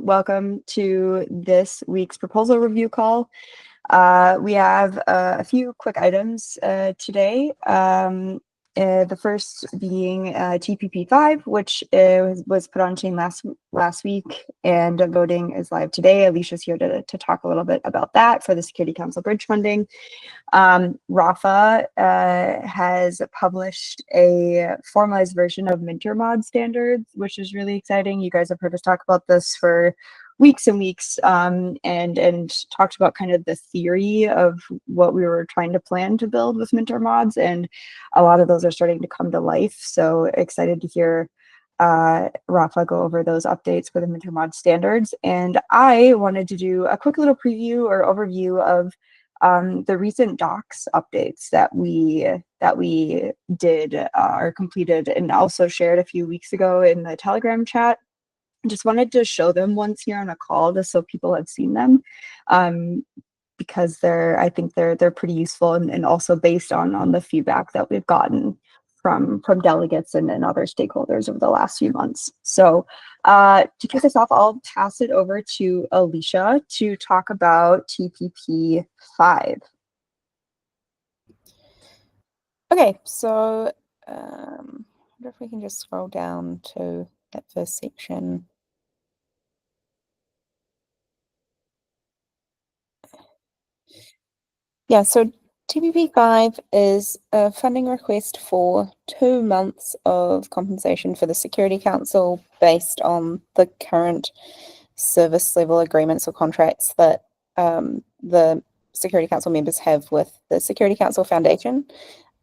Welcome to this week's proposal review call. We have a few quick items today. The first being TPP5, which was put on chain last week, and voting is live today. Alicia's here to talk a little bit about that for the Security Council bridge funding. Rafa has published a formalized version of MinterMod standards, which is really exciting. You guys have heard us talk about this for weeks and weeks, and talked about kind of the theory of what we were trying to plan to build with MinterMods, and a lot of those are starting to come to life. So excited to hear Rafa go over those updates for the MinterMod standards. And I wanted to do a quick little preview or overview of the recent docs updates that we did or completed and also shared a few weeks ago in the Telegram chat. Just wanted to show them once here on a call just so people have seen them, because I think they're pretty useful and also based on the feedback that we've gotten from delegates and other stakeholders over the last few months. So to kick us off, I'll pass it over to Alicia to talk about TPP 5. Okay, so I wonder if we can just scroll down to that first section. Yeah, so TPP5 is a funding request for 2 months of compensation for the Security Council based on the current service level agreements or contracts that the Security Council members have with the Security Council Foundation.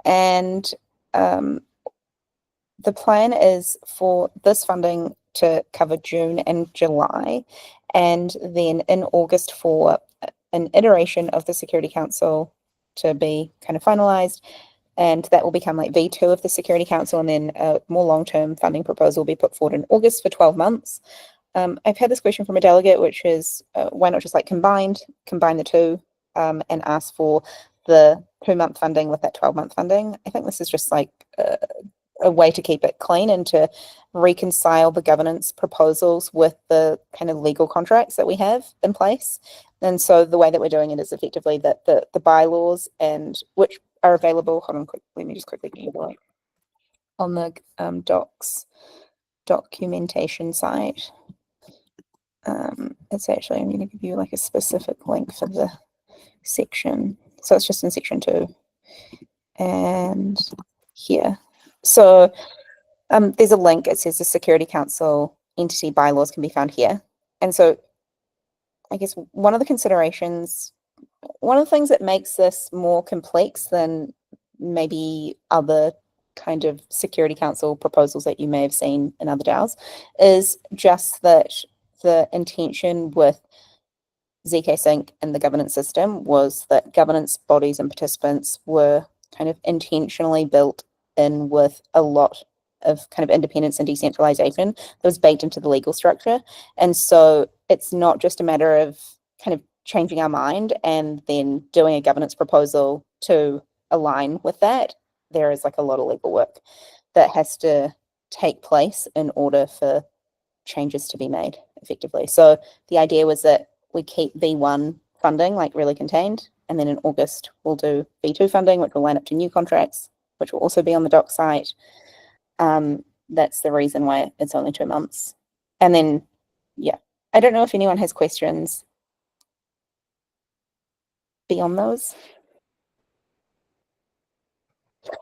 And the plan is for this funding to cover June and July, and then in August for an iteration of the Security Council to be kind of finalized, and that will become like V2 of the Security Council, and then a more long-term funding proposal will be put forward in August for 12 months. I've had this question from a delegate, which is why not just like combine the two and ask for the 2-month funding with that 12-month funding. I think this is just like a way to keep it clean and to reconcile the governance proposals with the kind of legal contracts that we have in place. And so the way that we're doing it is effectively that the bylaws, and which are available, hold on, let me just quickly Google it, on the docs documentation site. It's actually, I'm going to give you like a specific link for the section. So it's just in section 2 and here. So there's a link. It says the Security Council entity bylaws can be found here. And so I guess one of the considerations, one of the things that makes this more complex than maybe other kind of Security Council proposals that you may have seen in other DAOs is just that the intention with ZK Sync and the governance system was that governance bodies and participants were kind of intentionally built in with a lot of kind of independence and decentralization that was baked into the legal structure. And so it's not just a matter of kind of changing our mind and then doing a governance proposal to align with that. There is like a lot of legal work that has to take place in order for changes to be made effectively. So the idea was that we keep V1 funding like really contained, and then in August we'll do V2 funding, which will line up to new contracts, which will also be on the doc site. That's the reason why it's only 2 months. And then, yeah, I don't know if anyone has questions beyond those.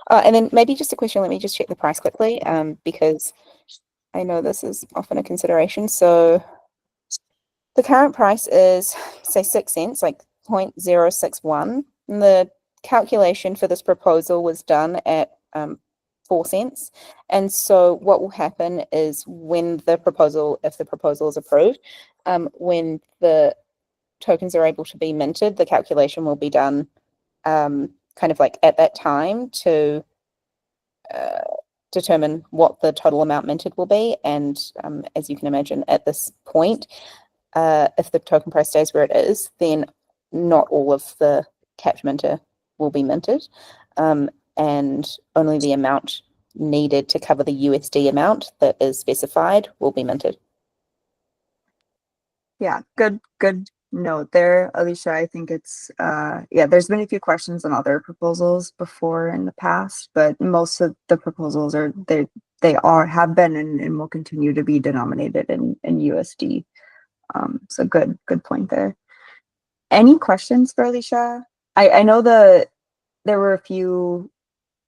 And then maybe just a question, let me just check the price quickly, because I know this is often a consideration. So the current price is, say, 6 cents, like 0.061. And the calculation for this proposal was done at 4 cents. And so what will happen is when the proposal, if the proposal is approved, when the tokens are able to be minted, the calculation will be done kind of like at that time to determine what the total amount minted will be. And as you can imagine, at this point, if the token price stays where it is, then not all of the capped minter will be minted, and only the amount needed to cover the USD amount that is specified will be minted. Yeah, good note there, Alicia. I think it's yeah, there's been a few questions on other proposals before in the past, but most of the proposals are they are have been and will continue to be denominated in USD. So good point there. Any questions for Alicia? I know there were a few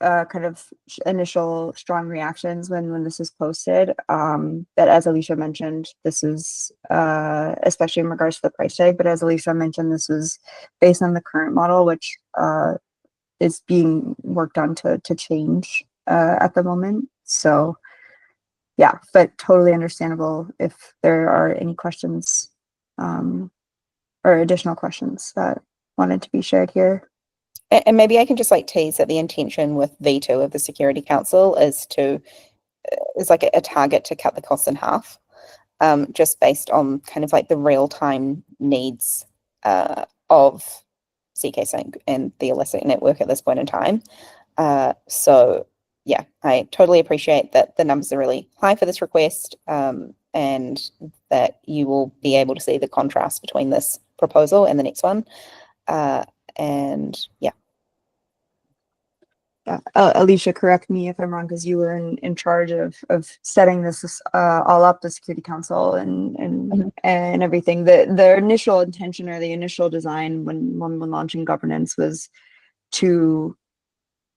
kind of initial strong reactions when this is posted. That, as Alicia mentioned, this is especially in regards to the price tag, but as Alicia mentioned, this is based on the current model, which is being worked on to change at the moment. So yeah, but totally understandable if there are any questions or additional questions that wanted to be shared here. And maybe I can just like tease that the intention with veto of the Security Council is like a target to cut the cost in half, just based on kind of like the real-time needs of zkSync and the Elastic network at this point in time. So yeah, I totally appreciate that the numbers are really high for this request, and that you will be able to see the contrast between this proposal and the next one. And yeah. Yeah, Alicia, correct me if I'm wrong, because you were in charge of setting this all up, the Security Council and everything. The initial intention or the initial design when launching governance was to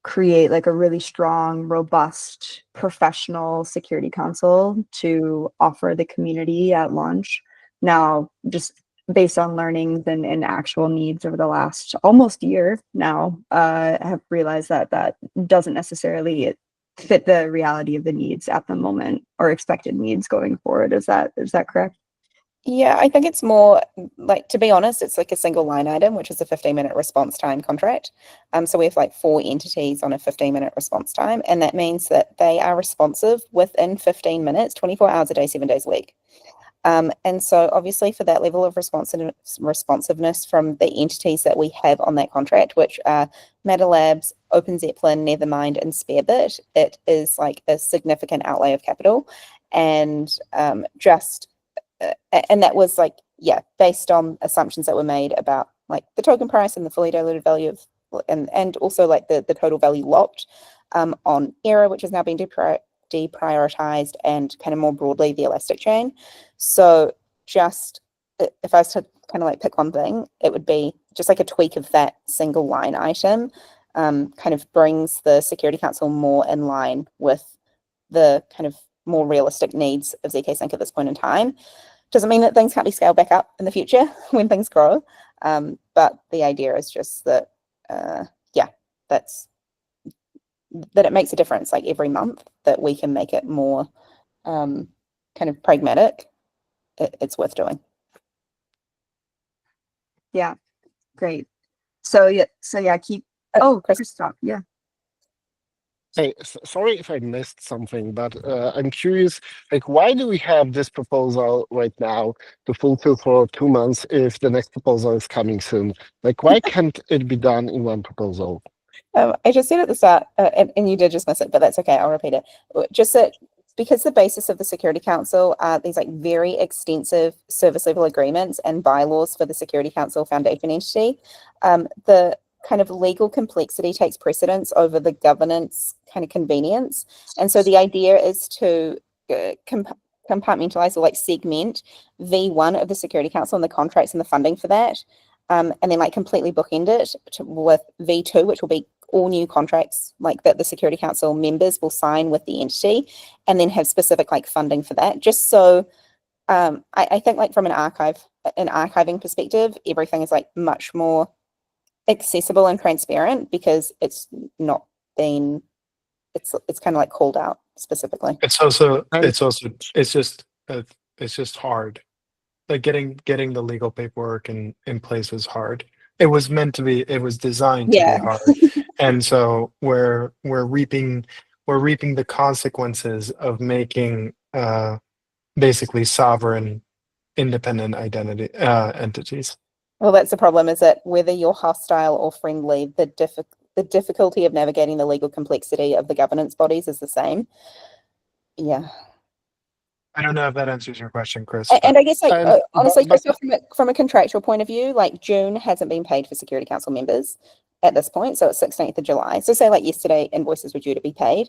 create like a really strong, robust, professional Security Council to offer the community at launch. Now, just based on learnings and actual needs over the last almost year now, have realized that that doesn't necessarily fit the reality of the needs at the moment or expected needs going forward. Is that correct? Yeah, I think it's more like, to be honest, it's like a single line item, which is a 15-minute response time contract. So we have like 4 entities on a 15-minute response time, and that means that they are responsive within 15 minutes, 24 hours a day, 7 days a week. And so obviously for that level of responsiveness from the entities that we have on that contract, which are Matter Labs, Open Zeppelin, Nethermind, and Sparebit, it is like a significant outlay of capital. And and that was like, yeah, based on assumptions that were made about like the token price and the fully diluted value of, and also like the total value locked on Era, which has now been deprioritized, and kind of more broadly the Elastic chain. So just if I was to kind of like pick one thing, it would be just like a tweak of that single line item, kind of brings the Security Council more in line with the kind of more realistic needs of zkSync at this point in time. Doesn't mean that things can't be scaled back up in the future when things grow, but the idea is just that, yeah, that it makes a difference like every month, that we can make it more kind of pragmatic. It's worth doing. Yeah, great. So yeah, keep. Oh, Christoph, yeah. Hey, sorry if I missed something, but I'm curious, like, why do we have this proposal right now to fulfill for 2 months if the next proposal is coming soon? Like, why can't it be done in one proposal? I just said at the start, and you did just miss it, but that's okay, I'll repeat it. Just that because the basis of the Security Council are these like very extensive service level agreements and bylaws for the Security Council Foundation entity, the kind of legal complexity takes precedence over the governance kind of convenience. And so the idea is to compartmentalize or like segment V1 of the Security Council and the contracts and the funding for that, and then like completely bookend it with V2, which will be all new contracts like that the Security Council members will sign with the entity, and then have specific like funding for that. Just so I think like from an archiving perspective, everything is like much more accessible and transparent because it's not been, it's kind of like called out specifically. It's just hard. Like getting the legal paperwork in place was hard. It was meant to be, it was designed to be hard. And so we're reaping the consequences of making basically sovereign independent identity entities. Well, that's the problem, is that whether you're hostile or friendly, the difficulty of navigating the legal complexity of the governance bodies is the same. Yeah. I don't know if that answers your question, Chris. And I guess, like, And honestly, but Christoph, from a contractual point of view, like June hasn't been paid for Security Council members at this point, so it's 16th of July. So say like yesterday, invoices were due to be paid.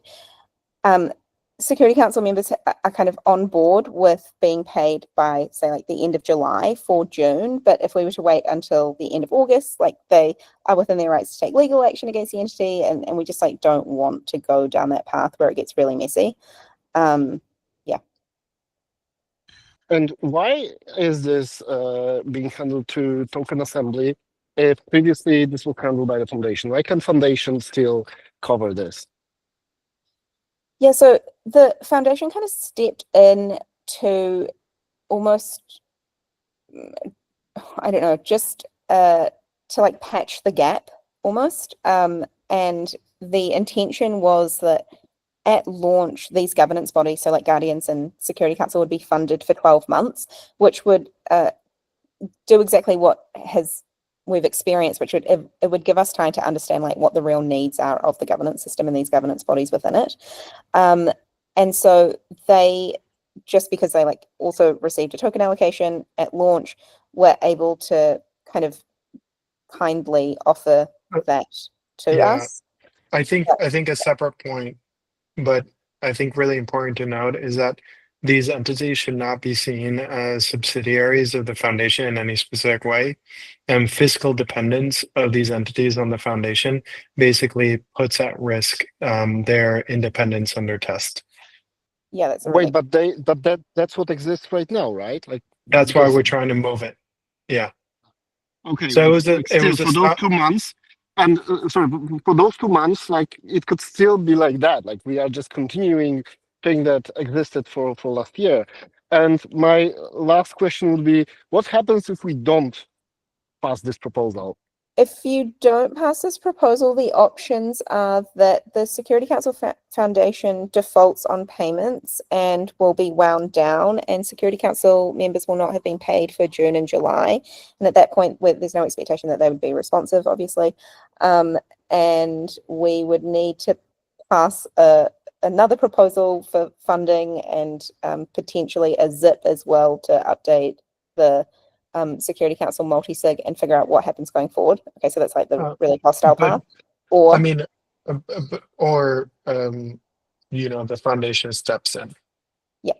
Security Council members are kind of on board with being paid by, say, like the end of July for June. But if we were to wait until the end of August, like they are within their rights to take legal action against the entity, and we just like don't want to go down that path where it gets really messy. And why is this being handled through token assembly if previously this was handled by the foundation? Why can foundation still cover this? Yeah, so the foundation kind of stepped in to almost, I don't know, just to like patch the gap almost. And the intention was that at launch, these governance bodies, so like Guardians and Security Council, would be funded for 12 months, which would do exactly what we've experienced, which it would give us time to understand like what the real needs are of the governance system and these governance bodies within it. And so they, just because they like also received a token allocation at launch, were able to kind of kindly offer that to us. I think a separate point, but I think really important to note is that these entities should not be seen as subsidiaries of the foundation in any specific way. And fiscal dependence of these entities on the foundation basically puts at risk their independence under test. Yeah, that's a Wait, but that's what exists right now, right? Like That's why because- we're trying to move it. Yeah. Okay. So like still, for those 2 months, and sorry, for those 2 months, like it could still be like that. Like we are just continuing thing that existed for last year. And my last question would be, what happens if we don't pass this proposal? If you don't pass this proposal, the options are that the Security Council Foundation defaults on payments and will be wound down, and Security Council members will not have been paid for June and July. And at that point, there's no expectation that they would be responsive, obviously. And we would need to pass another proposal for funding and potentially a ZIP as well to update the Security Council multi-sig and figure out what happens going forward. Okay, so that's like the really hostile path. Or I mean, or the foundation steps in. Yeah,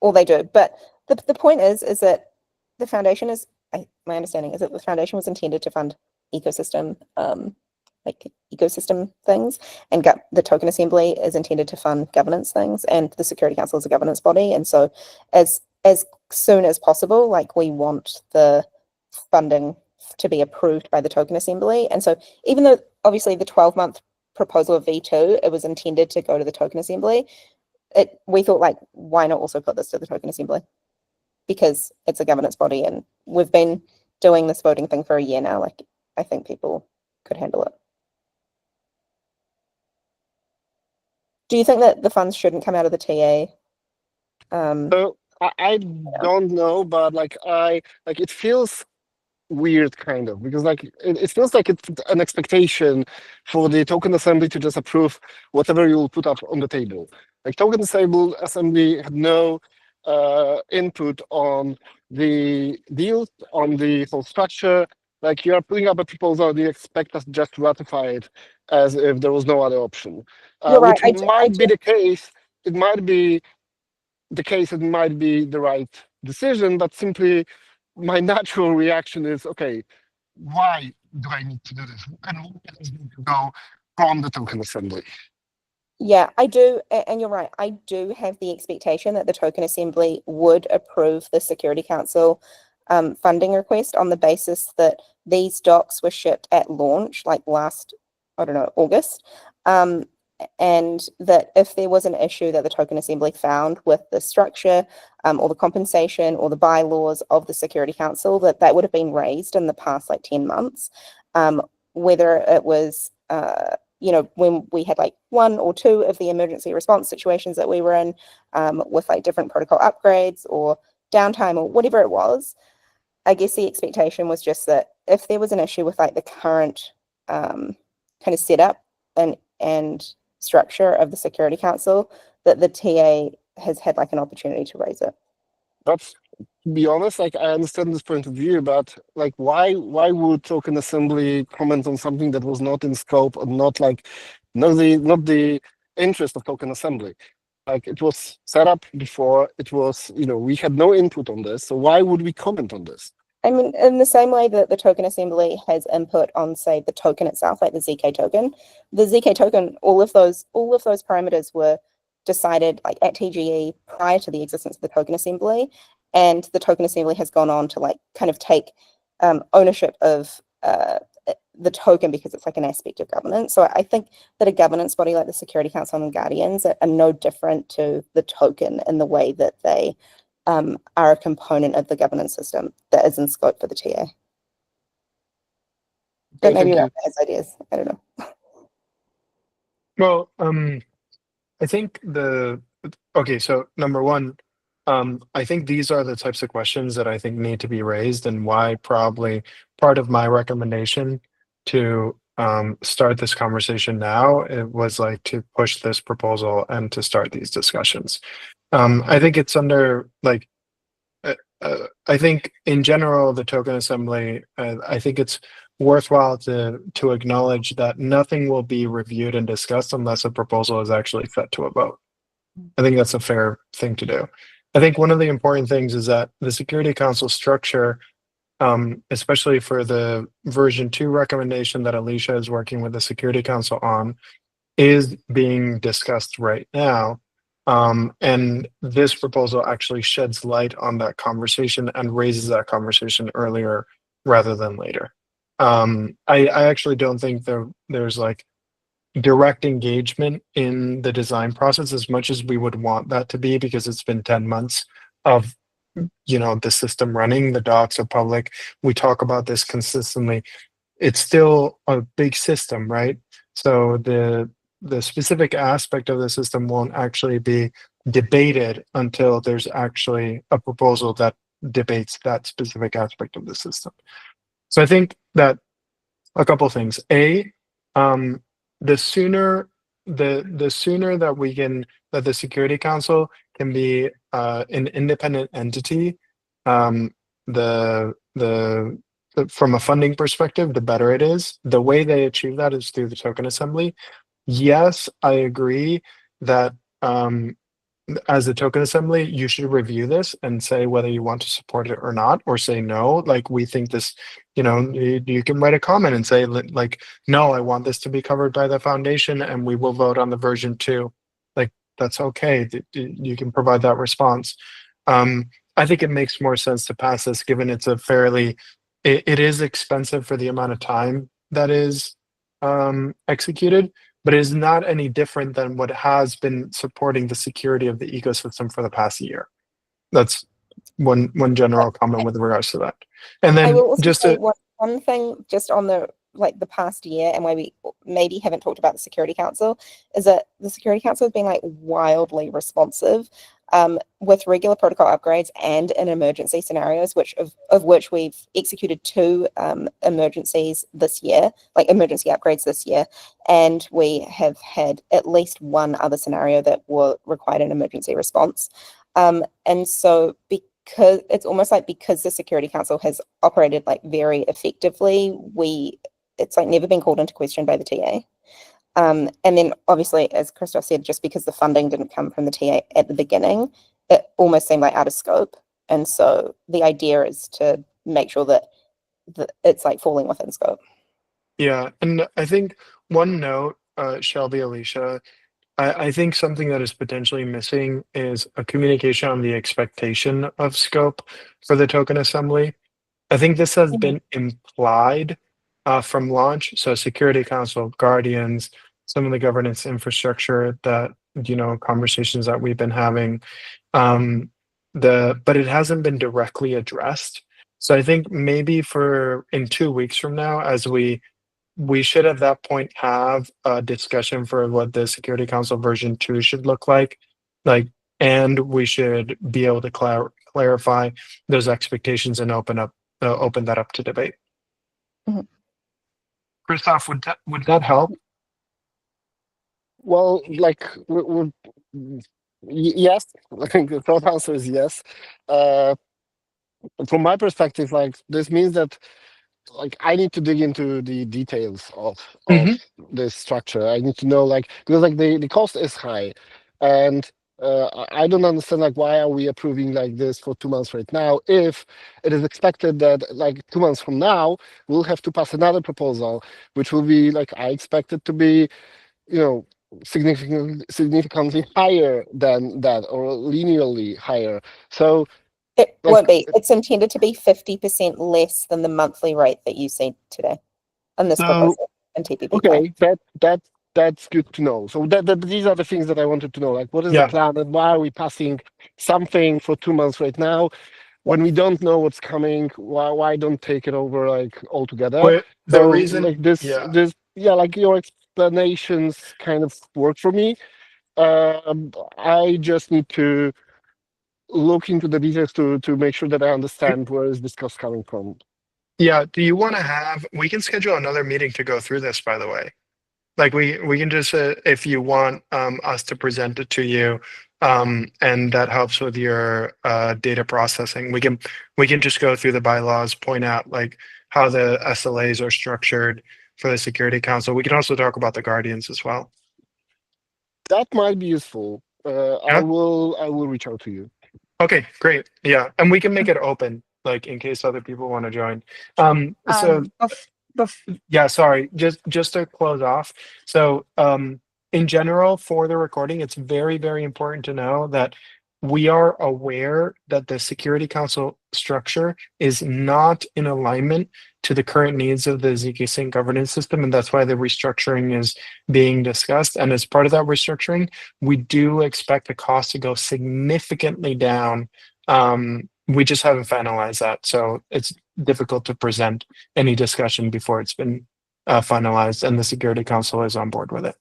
or they do. But the point is that the foundation is, my understanding is that the foundation was intended to fund ecosystem ecosystem things, and the token assembly is intended to fund governance things, and the Security Council is a governance body. And so as soon as possible, like we want the funding to be approved by the token assembly. And so even though obviously the 12-month proposal of V2, it was intended to go to the token assembly, we thought like, why not also put this to the token assembly? Because it's a governance body and we've been doing this voting thing for a year now. Like I think people could handle it. Do you think that the funds shouldn't come out of the TA? So I don't know, but it feels weird kind of, because like it feels like it's an expectation for the token assembly to just approve whatever you will put up on the table. Like token assembly had no input on the deals, on the whole structure. Like you are putting up a proposal, you expect us just to ratify it as if there was no other option. You're right. Which might be the case. It might be the case, it might be the right decision, but simply my natural reaction is, okay, why do I need to do this? And why does it need to go from the token assembly? Yeah, I do. And you're right. I do have the expectation that the token assembly would approve the Security Council funding request on the basis that these docs were shipped at launch, like last, I don't know, August. And that if there was an issue that the token assembly found with the structure or the compensation or the bylaws of the Security Council, that would have been raised in the past like 10 months, whether it was, when we had like 1 or 2 of the emergency response situations that we were in with like different protocol upgrades or downtime or whatever it was. I guess the expectation was just that if there was an issue with like the current kind of setup and structure of the Security Council, that the TA has had like an opportunity to raise it. But to be honest, like I understand this point of view, but like why would Token Assembly comment on something that was not in scope or not like not the interest of Token Assembly? Like it was set up before, it was, we had no input on this, so why would we comment on this? I mean, in the same way that the Token Assembly has input on, say, the token itself, like the ZK token, all of those parameters were decided like at TGE prior to the existence of the Token Assembly, and the Token Assembly has gone on to like kind of take ownership of the token because it's like an aspect of governance. So I think that a governance body like the Security Council and Guardians are no different to the token in the way that they are a component of the governance system that is in scope for the TA. But maybe Rafa has ideas. I don't know. Well, I think okay, so number one, I think these are the types of questions that I think need to be raised, and why probably part of my recommendation to start this conversation now, it was like to push this proposal and to start these discussions. I think it's under like, I think in general, the Token Assembly, I think it's worthwhile to acknowledge that nothing will be reviewed and discussed unless a proposal is actually set to a vote. I think that's a fair thing to do. I think one of the important things is that the Security Council structure, especially for the version 2 recommendation that Alicia is working with the Security Council on, is being discussed right now. And this proposal actually sheds light on that conversation and raises that conversation earlier rather than later. I actually don't think there's like direct engagement in the design process as much as we would want that to be, because it's been 10 months of the system running. The docs are public. We talk about this consistently. It's still a big system, right? So the specific aspect of the system won't actually be debated until there's actually a proposal that debates that specific aspect of the system. So I think that a couple of things. The sooner that the Security Council can be an independent entity, from a funding perspective, the better it is. The way they achieve that is through the Token Assembly. Yes, I agree that as a Token Assembly, you should review this and say whether you want to support it or not, or say no. Like, we think this, you can write a comment and say like, no, I want this to be covered by the foundation, and we will vote on the version 2. Like, that's okay. You can provide that response. I think it makes more sense to pass this, given it's it is expensive for the amount of time that is executed, but it is not any different than what has been supporting the security of the ecosystem for the past year. That's one general comment with regards to that. And then I will also just say one thing just on the past year, and why we maybe haven't talked about the Security Council, is that the Security Council has been like wildly responsive with regular protocol upgrades and in emergency scenarios, of which we've executed 2 emergencies this year, like emergency upgrades this year, and we have had at least 1 other scenario that required an emergency response. And so because it's almost like, because the Security Council has operated like very effectively, it's like never been called into question by the TA. And then obviously, as Christoph said, just because the funding didn't come from the TA at the beginning, it almost seemed like out of scope. And so the idea is to make sure that it's like falling within scope. Yeah, and I think one note, Shelby, Alicia, I think something that is potentially missing is a communication on the expectation of scope for the Token Assembly. I think this has been implied from launch. So Security Council, Guardians, some of the governance infrastructure that, conversations that we've been having, but it hasn't been directly addressed. So I think maybe in 2 weeks from now, as we should at that point have a discussion for what the Security Council version 2 should look like, and we should be able to clarify those expectations and open that up to debate. Mhm. Christoph, would that help? Well, like Yes. I think the short answer is yes. Uh, from my perspective, like this means that like I need to dig into the details of Hmm. this structure. I need to know like because like the cost is high, and I don't understand like why are we approving like this for 2 months right now if it is expected that like 2 months from now we'll have to pass another proposal which will be like I expect it to be you know significantly higher than that or linearly higher. So It like won't be. It's intended to be 50% less than the monthly rate that you see today on this so proposal in TPP plan. okay, that's good to know. So that these are the things that I wanted to know. Like, what is the Yeah. plan, and why are we passing something for 2 months right now Yeah. when we don't know what's coming? Why don't take it over like altogether? But the So reason, like this yeah. this yeah, like your explanations kind of work for me. I just need to look into the details to make sure that I understand where is this cost coming from. Yeah. Do you want to have, we can schedule another meeting to go through this, by the way. Like we can just, if you want us to present it to you, and that helps with your data processing, we can just go through the bylaws, point out like how the SLAs are structured for the Security Council. We can also talk about the Guardians as well. That might be useful. Yeah. I will reach out to you. Okay, great. Yeah, and we can make it open, like in case other people want to join. So yeah, sorry, just to close off. So in general, for the recording, it's very, very important to know that we are aware that the Security Council structure is not in alignment to the current needs of the zkSync governance system, and that's why the restructuring is being discussed. And as part of that restructuring, we do expect the cost to go significantly down. We just haven't finalized that, so it's difficult to present any discussion before it's been finalized and the Security Council is on board with it.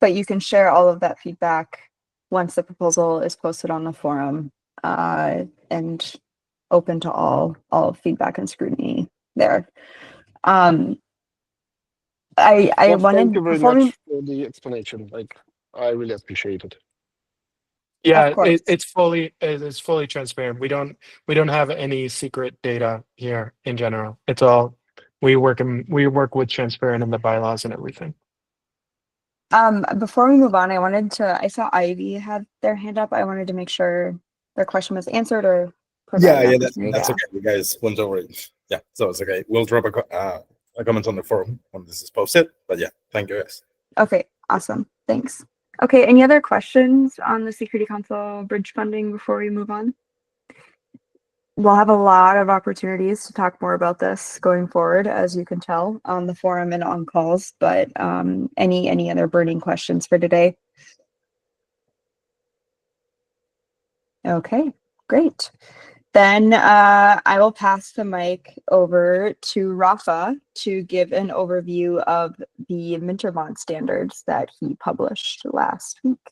But you can share all of that feedback once the proposal is posted on the forum, and open to all feedback and scrutiny there. I Well, thank wanted you very before we, much for the explanation. Like, I really appreciate it. of Yeah, course. it's fully transparent. We don't have any secret data here in general. It's all we work with transparent in the bylaws and everything. Before we move on, I saw Ivy had their hand up. I wanted to make sure their question was answered or provide an opportunity That's to okay. You guys went over it. Yeah, so it's okay. We'll drop a comment on the forum when this is posted. But yeah, thank you guys. Okay, awesome. Thanks. Okay, any other questions on the Security Council bridge funding before we move on? We'll have a lot of opportunities to talk more about this going forward, as you can tell, on the forum and on calls, but any other burning questions for today? Okay, great. Then I will pass the mic over to Rafa to give an overview of the Mintermont standards that he published last week.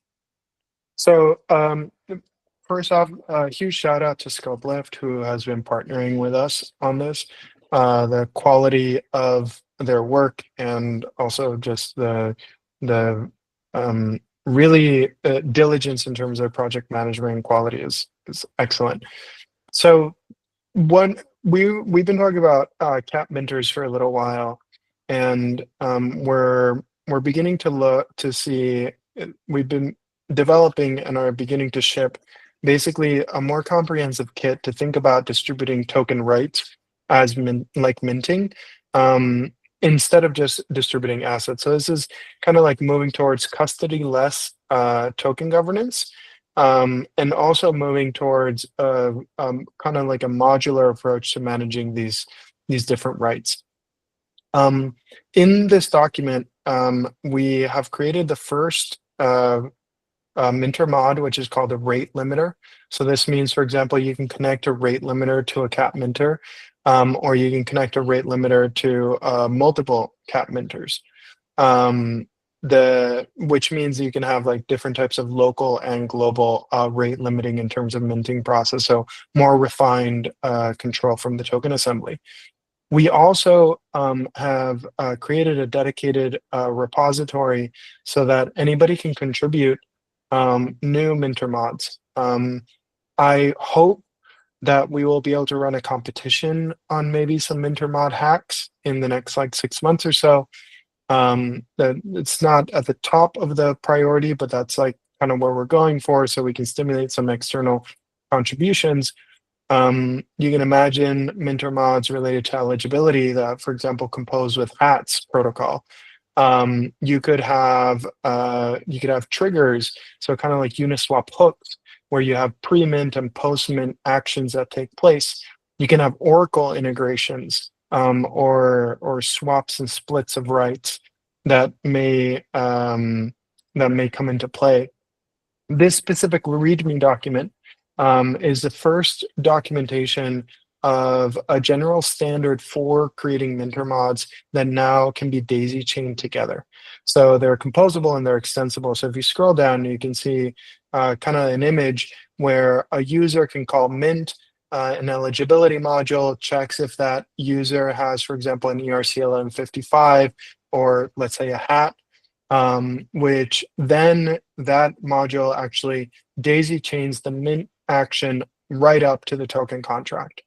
So first off, a huge shout out to Scopelift, who has been partnering with us on this. The quality of their work and also just the really diligence in terms of project management and quality is excellent. So we've been talking about CAP Minters for a little while, and we're beginning to look to see. We've been developing and are beginning to ship basically a more comprehensive kit to think about distributing token rights as like minting, instead of just distributing assets. So this is kind of like moving towards custody-less token governance. And also moving towards kind of like a modular approach to managing these different rights. In this document, we have created the first Minter mod, which is called a rate limiter. So this means, for example, you can connect a rate limiter to a cap minter, or you can connect a rate limiter to multiple cap minters. Which means you can have like different types of local and global rate limiting in terms of minting process, so more refined control from the token assembly. We also have created a dedicated repository so that anybody can contribute new Minter mods. I hope that we will be able to run a competition on maybe some Minter mod hacks in the next like 6 months or so. That it's not at the top of the priority, but that's like kind of where we're going for, so we can stimulate some external contributions. You can imagine Minter mods related to eligibility that, for example, compose with ATS protocol. You could have triggers, so kind of like Uniswap hooks, where you have pre-mint and post-mint actions that take place. You can have Oracle integrations, or swaps and splits of rights that may come into play. This specific README document is the first documentation of a general standard for creating Minter mods that now can be daisy chained together. So they're composable and they're extensible. So if you scroll down, you can see kind of an image where a user can call mint an eligibility module, checks if that user has, for example, an ERC1155 or let's say a hat, which then that module actually daisy chains the mint action right up to the token contract.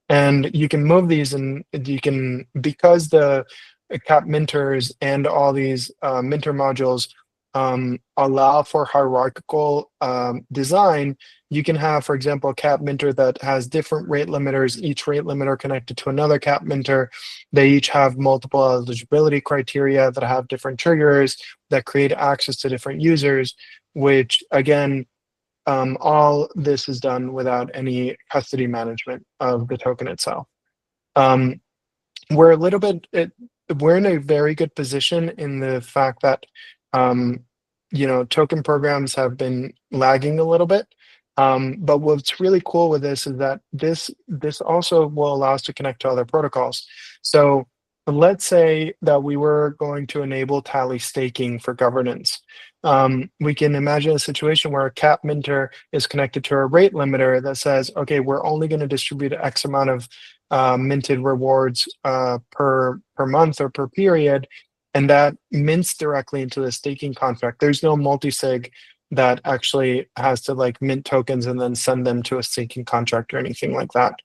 And you can move these, and you can, because the cap minters and all these minter modules allow for hierarchical design, you can have, for example, a cap minter that has different rate limiters, each rate limiter connected to another cap minter. They each have multiple eligibility criteria that have different triggers that create access to different users, which again, all this is done without any custody management of the token itself. We're in a very good position in the fact that token programs have been lagging a little bit. But what's really cool with this is that this also will allow us to connect to other protocols. So let's say that we were going to enable tally staking for governance. We can imagine a situation where a cap minter is connected to a rate limiter that says, okay, we're only going to distribute X amount of minted rewards per month or per period, and that mints directly into the staking contract. There's no multi-sig that actually has to like mint tokens and then send them to a staking contract or anything like that.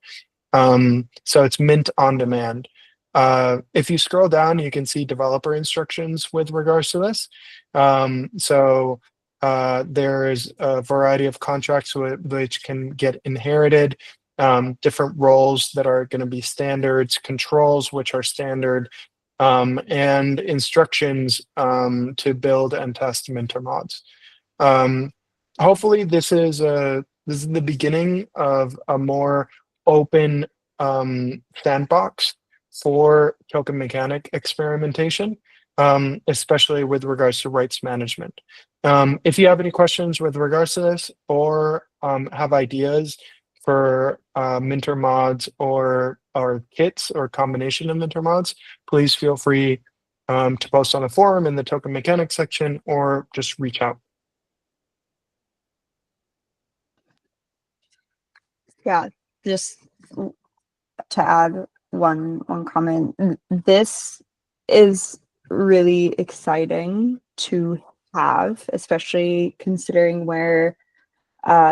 So it's mint on demand. If you scroll down, you can see developer instructions with regards to this. So there's a variety of contracts which can get inherited, different roles that are going to be standards, controls which are standard, and instructions to build and test Minter mods. Hopefully this is the beginning of a more open sandbox for token mechanic experimentation, especially with regards to rights management. If you have any questions with regards to this, or have ideas for Minter mods or kits or combination of Minter mods, please feel free to post on the forum in the token mechanics section, or just reach out. Yeah, just to add one comment, this is really exciting to have, especially considering where,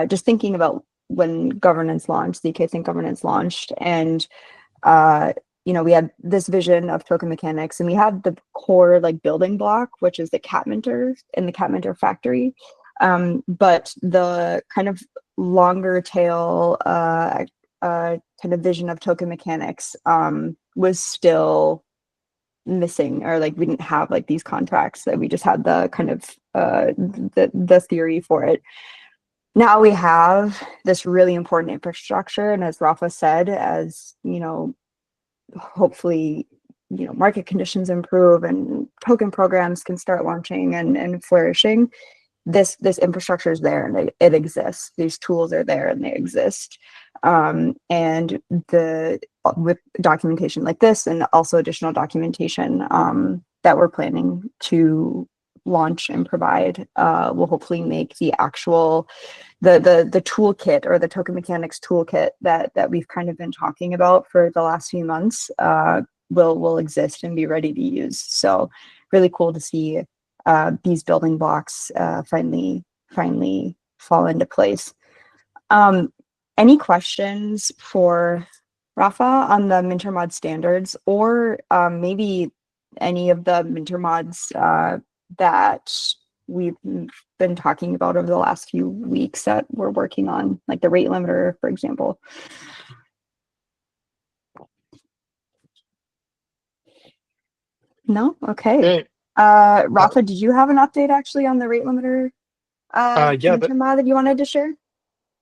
just thinking about when governance launched, the ZK-Sync governance launched, and we had this vision of token mechanics, and we had the core like building block, which is the cap minter and the cap minter factory. But the kind of longer tail kind of vision of token mechanics was still missing, or like we didn't have like these contracts, that we just had the kind of the theory for it. Now we have this really important infrastructure, and as Rafa said, as hopefully market conditions improve and token programs can start launching and flourishing, this infrastructure is there and it exists. These tools are there and they exist. And with documentation like this, and also additional documentation that we're planning to launch and provide, will hopefully make the actual the toolkit, or the token mechanics toolkit that we've kind of been talking about for the last few months, will exist and be ready to use. So really cool to see these building blocks finally finally fall into place. Any questions for Rafa on the Mintermod standards, or maybe any of the Mintermods that we've been talking about over the last few weeks that we're working on, like the rate limiter, for example? No? Okay. Okay. Rafa, did you have an update actually on the rate limiter Yeah, Mintermod that you wanted to share?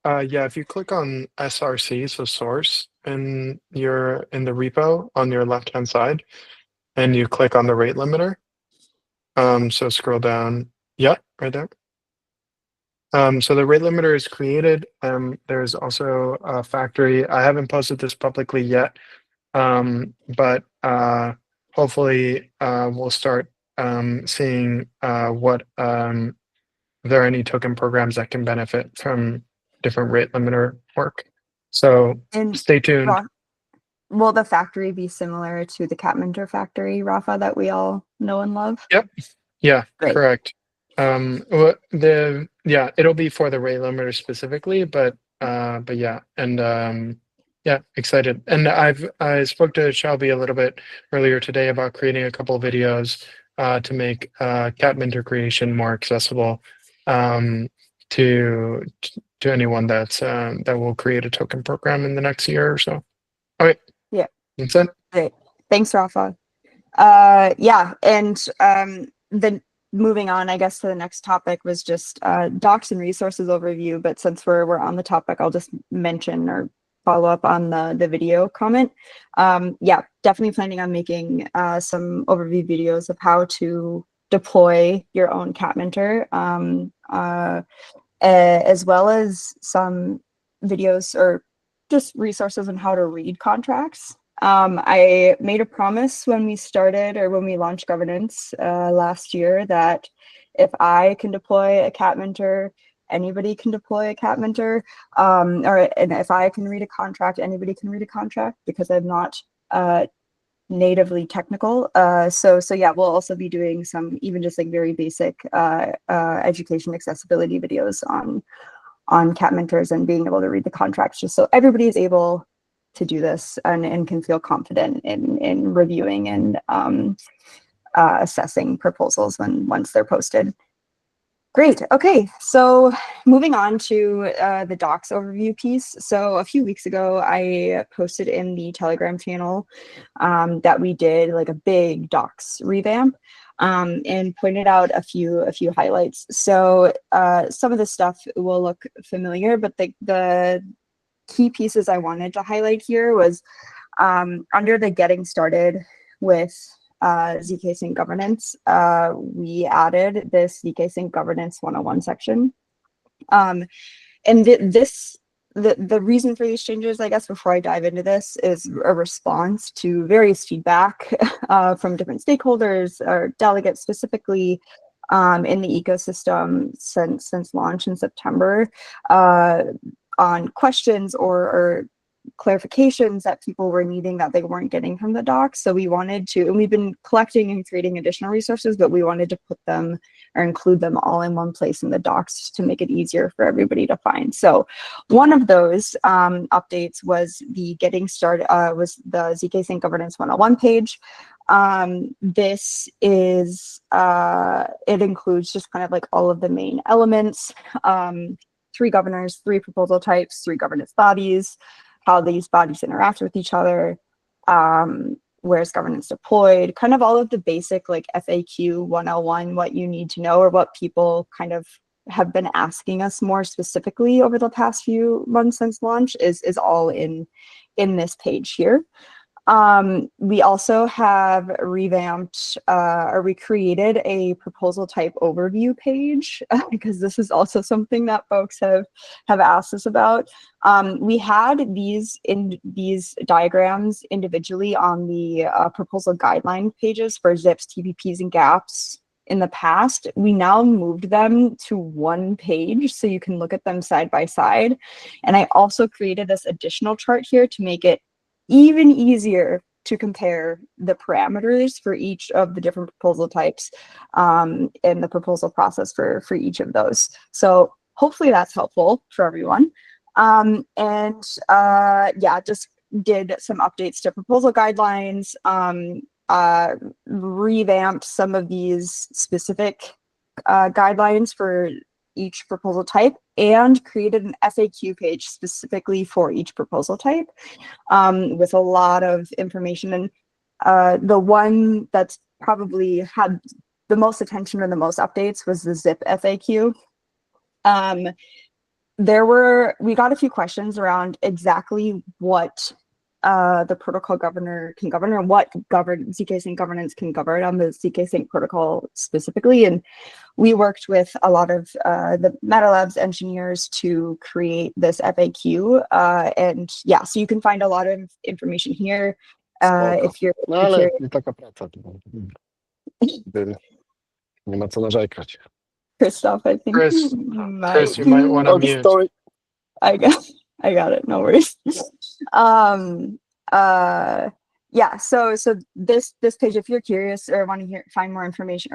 yeah, if you click on SRC, so source, in the repo on your left-hand side, and you click on the rate limiter, so scroll down, yeah, right there. So the rate limiter is created. There's also a factory. I haven't posted this publicly yet, but hopefully we'll start seeing what there are any token programs that can benefit from different rate limiter work. So And stay tuned. will the factory be similar to the Catminter factory, Rafa, that we all know and love? Yep. Yeah, Great. correct. It'll be for the rate limiter specifically, but yeah, and yeah, excited. And I spoke to Shelby a little bit earlier today about creating a couple of videos to make Catminter creation more accessible to anyone that will create a token program in the next year or so. All right. Yeah. That's it. Great. Thanks, Rafa. Yeah, and then moving on, I guess, to the next topic was just docs and resources overview. But since we're on the topic, I'll just mention or follow up on the video comment. Yeah, definitely planning on making some overview videos of how to deploy your own Catminter, as well as some videos or just resources on how to read contracts. I made a promise when we started or when we launched governance last year that if I can deploy a Catminter, anybody can deploy a Catminter, and if I can read a contract, anybody can read a contract, because I'm not natively technical. So yeah, we'll also be doing some even just like very basic education accessibility videos on Catminters and being able to read the contracts, just so everybody is able to do this and can feel confident in reviewing and assessing proposals once they're posted. Great. Okay, so moving on to the docs overview piece. So a few weeks ago, I posted in the Telegram channel that we did like a big docs revamp, and pointed out a few highlights. So some of this stuff will look familiar, but the key pieces I wanted to highlight here was under the getting started with ZK Sync governance, we added this ZK Sync governance 101 section. And the reason for these changes, I guess, before I dive into this, is a response to various feedback from different stakeholders or delegates specifically in the ecosystem since launch in September, on questions or clarifications that people were needing that they weren't getting from the docs. So we wanted to, and we've been collecting and creating additional resources, but we wanted to put them or include them all in one place in the docs to make it easier for everybody to find. So one of those updates was the getting started, was the ZK Sync Governance 101 page. This is, it includes just kind of like all of the main elements, 3 governors, 3 proposal types, 3 governance bodies, how these bodies interact with each other, where's governance deployed, kind of all of the basic like FAQ 101, what you need to know, or what people kind of have been asking us more specifically over the past few months since launch is all in this page here. We also have revamped or recreated a proposal type overview page because this is also something that folks have asked us about. We had these diagrams individually on the proposal guideline pages for zips, TPPs, and gaps in the past. We now moved them to one page so you can look at them side by side. And I also created this additional chart here to make it even easier to compare the parameters for each of the different proposal types and the proposal process for each of those. So hopefully that's helpful for everyone. Yeah, just did some updates to proposal guidelines, revamped some of these specific guidelines for each proposal type, and created an FAQ page specifically for each proposal type with a lot of information. And the one that's probably had the most attention and the most updates was the ZIP FAQ. We got a few questions around exactly what the protocol governor can govern, or what zk-Sync governance can govern on the zk-Sync protocol specifically. And we worked with a lot of the MetaLabs engineers to create this FAQ. And yeah, so you can find a lot of information here. If you're No ale curious. nie taka praca. Nie ma co narzekać. Christoph, I think Chris, might you might want to Long mute. story. I got it. No worries. Yeah. So this page, if you're curious or want to find more information,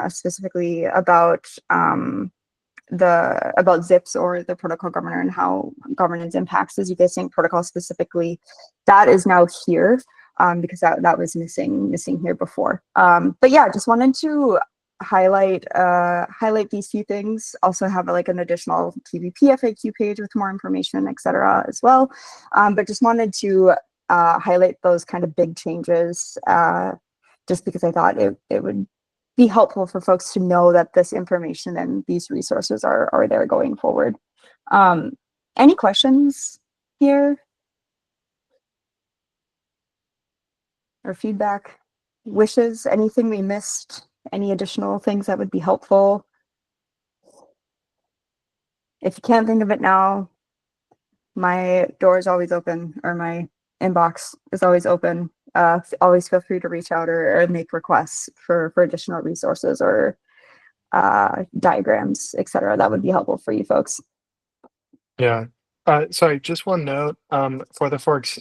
specifically about about zips or the protocol governor and how governance impacts the zk-Sync protocol specifically, that is now here because that was missing here before. But yeah, just wanted to highlight these few things. Also have like an additional TPP FAQ page with more information, etc. as well. But just wanted to highlight those kind of big changes just because I thought it would be helpful for folks to know that this information and these resources are there going forward. Any questions here? Or feedback, wishes, anything we missed? Any additional things that would be helpful? If you can't think of it now, my door is always open, or my inbox is always open. Always feel free to reach out or make requests for additional resources or diagrams, etc. That would be helpful for you folks. Yeah. Sorry, just one note for the folks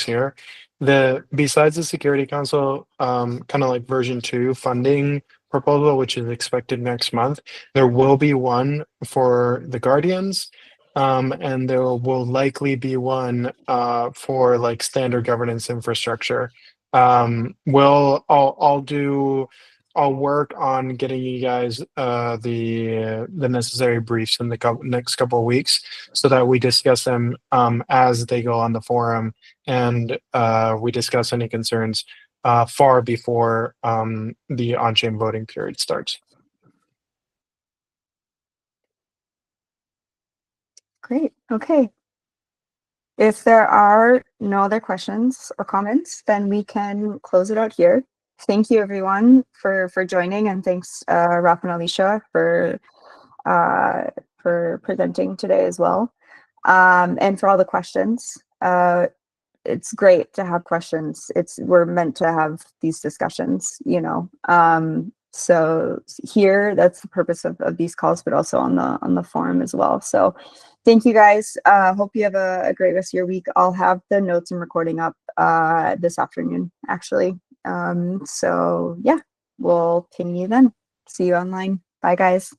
here. Besides the Security Council kind of like version 2 funding proposal, which is expected next month, there will be one for the Guardians, and there will likely be one for like standard governance infrastructure. I'll work on getting you guys the necessary briefs in the next couple of weeks so that we discuss them as they go on the forum, and we discuss any concerns far before the on-chain voting period starts. Great. Okay. If there are no other questions or comments, then we can close it out here. Thank you everyone for joining, and thanks Raf and Alicia for presenting today as well, and for all the questions. It's great to have questions. We're meant to have these discussions, you know. So here, that's the purpose of these calls, but also on the forum as well. So thank you guys. Hope you have a great rest of your week. I'll have the notes and recording up this afternoon, actually. So yeah, we'll ping you then. See you online. Bye guys.